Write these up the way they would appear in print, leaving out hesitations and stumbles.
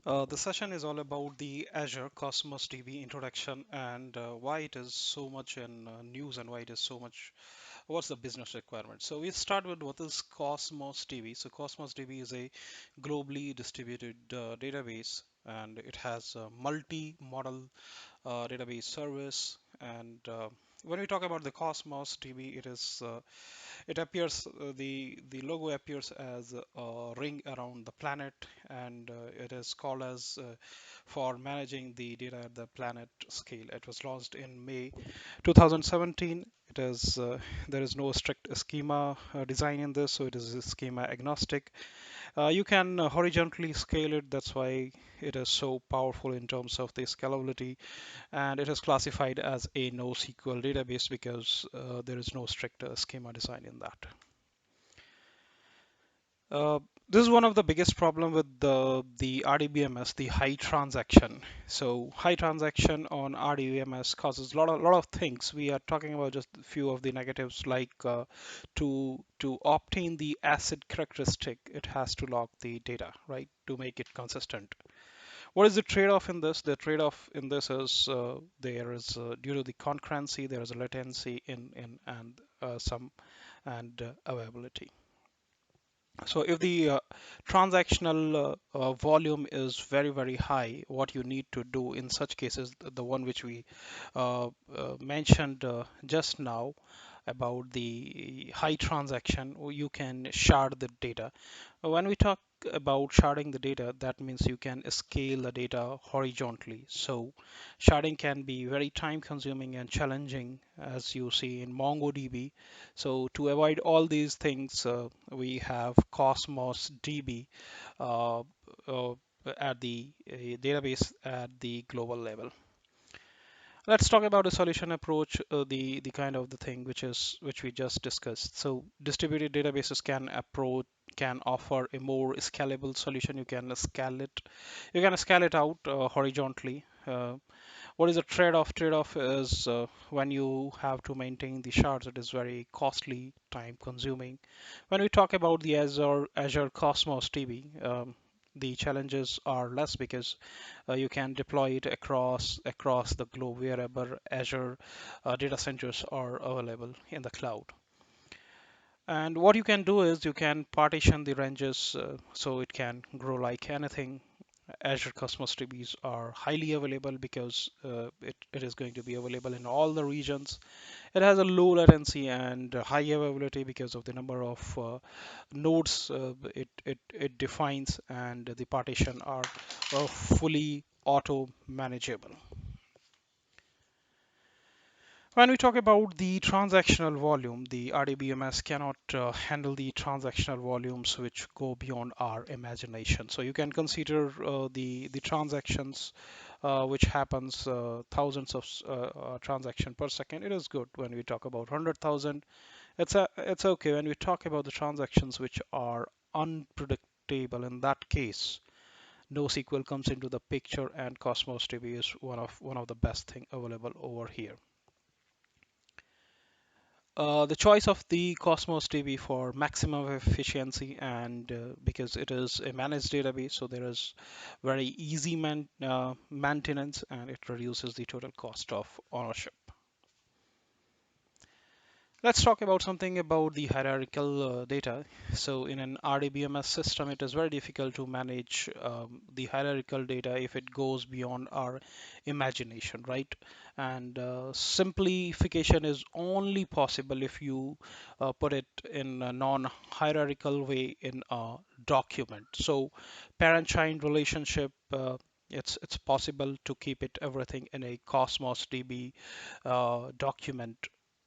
The session is all about the Azure Cosmos TV introduction and why it is so much in news and why it is so much, what's the business requirement. So we start with what is Cosmos TV. So Cosmos TV is a globally distributed database, and it has a multi-model database service. And when we talk about the Cosmos TV, it appears the logo appears as a ring around the planet, and it is called as for managing the data at the planet scale. It was launched in May 2017. It is there is no strict schema design in this, so it is schema agnostic. You can horizontally scale it. That's why it is so powerful in terms of the scalability, and it is classified as a NoSQL database because there is no strict schema design in that. Uh, this is one of the biggest problem with the RDBMS, the high transaction. So high transaction on RDBMS causes a lot of things. We are talking about just a few of the negatives, like to obtain the ACID characteristic, it has to log the data, right, to make it consistent. What is the trade-off in this? The trade-off in this is there is due to the concurrency, there is a latency in and some and availability. So if the transactional volume is very high, what you need to do in such cases, the one which we mentioned just now about the high transaction, you can shard the data. When we talk about sharding the data, that means you can scale the data horizontally. So sharding can be very time consuming and challenging, as you see in MongoDB. So to avoid all these things, we have Cosmos DB uh, at the database at the global level. Let's talk about a solution approach, the kind of the thing which we just discussed. So distributed databases can offer a more scalable solution. You can scale it out horizontally. What is the trade-off? Trade-off is when you have to maintain the shards, it is very costly, time consuming. When we talk about the Azure Cosmos TV, the challenges are less because you can deploy it across the globe wherever Azure data centers are available in the cloud. And what you can do is you can partition the ranges so it can grow like anything. Azure Cosmos DBs are highly available because it is going to be available in all the regions. It has a low latency and high availability because of the number of nodes it defines, and the partition are fully auto manageable. When we talk about the transactional volume, the RDBMS cannot handle the transactional volumes which go beyond our imagination. So you can consider the transactions which happens thousands of transaction per second. It is good when we talk about 100,000. It's okay when we talk about the transactions which are unpredictable. In that case, NoSQL comes into the picture, and Cosmos DB is one of the best thing available over here. The choice of the Cosmos DB for maximum efficiency, and because it is a managed database, so there is very easy maintenance, and it reduces the total cost of ownership. Let's talk about something about the hierarchical data. So in an RDBMS system, it is very difficult to manage the hierarchical data if it goes beyond our imagination, right? And simplification is only possible if you put it in a non-hierarchical way in a document. So parent-child relationship, it's possible to keep it everything in a Cosmos DB document,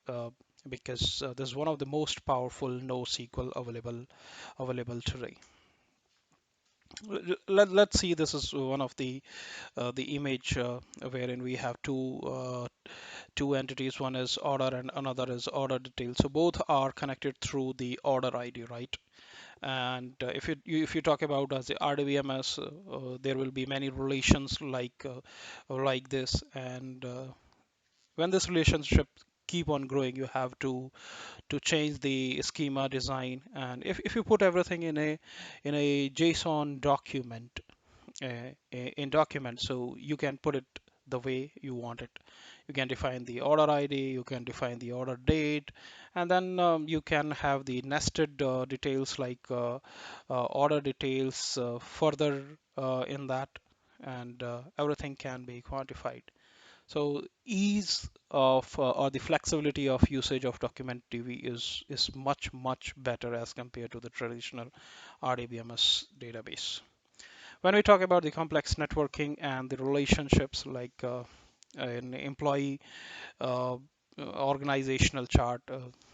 uh, because this is one of the most powerful NoSQL available today. Let's see. This is one of the image wherein we have two entities. One is order and another is order detail. So both are connected through the order ID, right? And if you talk about as the RDBMS, there will be many relations like this, and when this relationship keep on growing, you have to change the schema design. And if you put everything in a JSON document, in document, so you can put it the way you want it. You can define the order ID, you can define the order date, and then you can have the nested details like order details further in that, and everything can be quantified. So ease of or the flexibility of usage of document DB is much better as compared to the traditional RDBMS database. When we talk about the complex networking and the relationships like an employee uh, organizational chart.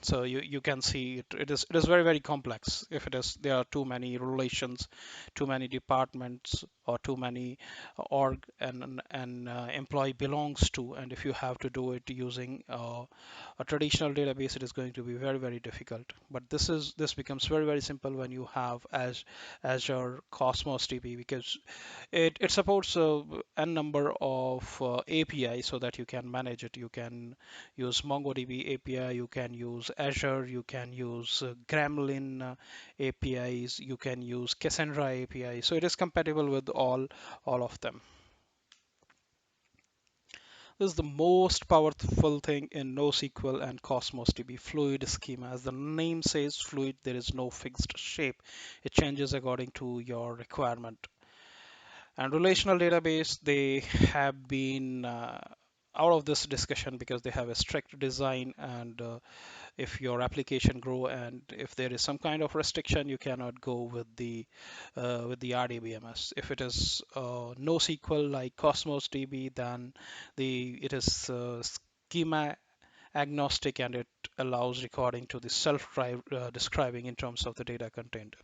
So you can see it is very complex. If it is there are too many relations, too many departments, or too many org and an employee belongs to, and if you have to do it using a traditional database, it is going to be very difficult. But this becomes very simple when you have as Azure Cosmos DB, because it supports n number of APIs so that you can manage it. You can use MongoDB API, you can use Azure, you can use Gremlin APIs, you can use Cassandra API. So it is compatible with all of them. This is the most powerful thing in NoSQL and Cosmos DB, fluid schema. As the name says, fluid, there is no fixed shape. It changes according to your requirement. And relational database, they have been out of this discussion because they have a strict design, and if your application grow and if there is some kind of restriction, you cannot go with the RDBMS. If it is NoSQL like Cosmos DB, then it is schema agnostic, and it allows recording to the describing in terms of the data content.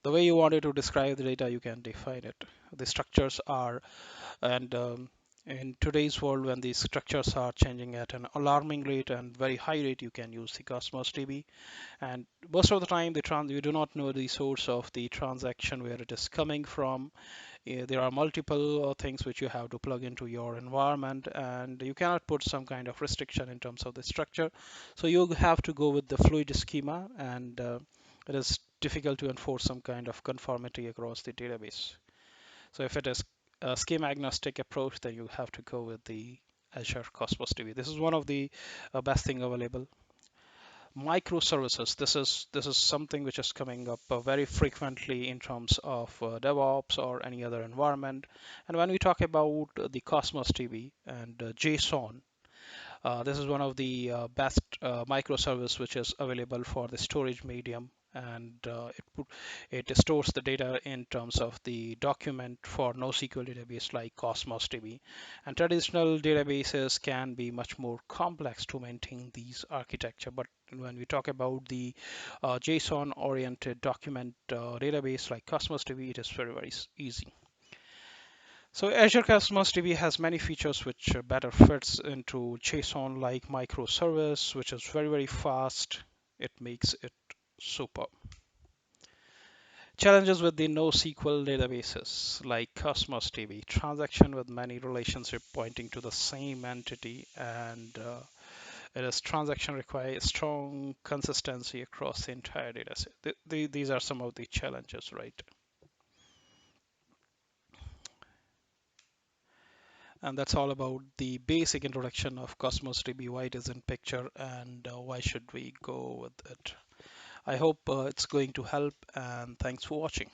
The way you wanted to describe the data, you can define it. The structures are, and in today's world, when these structures are changing at an alarming rate and very high rate, you can use the Cosmos DB. And most of the time, you do not know the source of the transaction, where it is coming from. There are multiple things which you have to plug into your environment, and you cannot put some kind of restriction in terms of the structure. So you have to go with the fluid schema, and it is difficult to enforce some kind of conformity across the database. So if it is a schema agnostic approach, then you have to go with the Azure Cosmos DB. This is one of the best thing available. Microservices. This is something which is coming up very frequently in terms of DevOps or any other environment. And when we talk about the Cosmos DB and JSON, this is one of the best microservice which is available for the storage medium, and it stores the data in terms of the document for NoSQL database like Cosmos DB. And traditional databases can be much more complex to maintain these architecture, but when we talk about the JSON oriented document database like Cosmos DB, it is very easy. So Azure Cosmos DB has many features which better fits into JSON like microservice, which is very fast. It makes it super. Challenges with the NoSQL databases like Cosmos DB, transaction with many relationship pointing to the same entity, and it is transaction require strong consistency across the entire data set. These are some of the challenges, right? And that's all about the basic introduction of Cosmos DB, why it is in picture, and why should we go with it. I hope it's going to help, and thanks for watching.